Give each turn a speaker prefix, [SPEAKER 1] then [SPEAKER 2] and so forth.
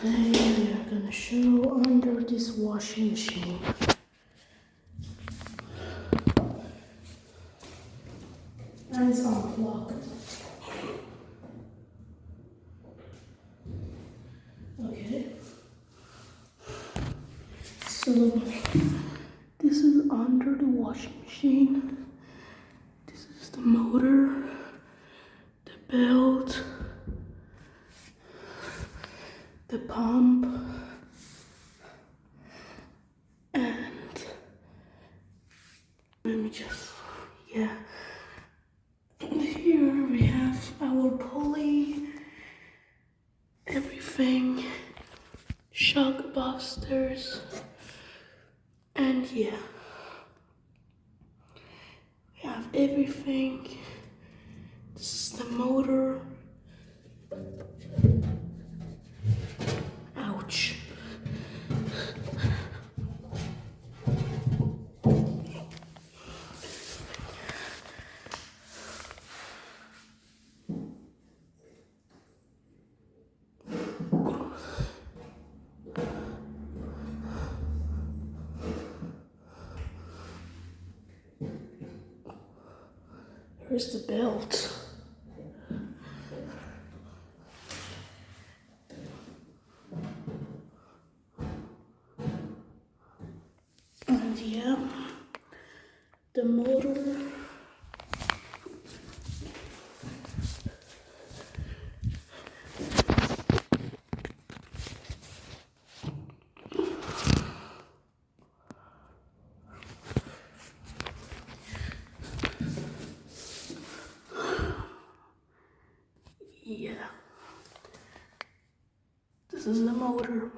[SPEAKER 1] Today we are gonna show under this washing machine. And it's unplugged. Okay. So this is under the washing machine. This is the motor, the belt, the pump, and let me just, And here we have our pulley, everything, shock busters, and we have everything. This is the motor. Ouch. Here's the belt. And the motor. This is the motor.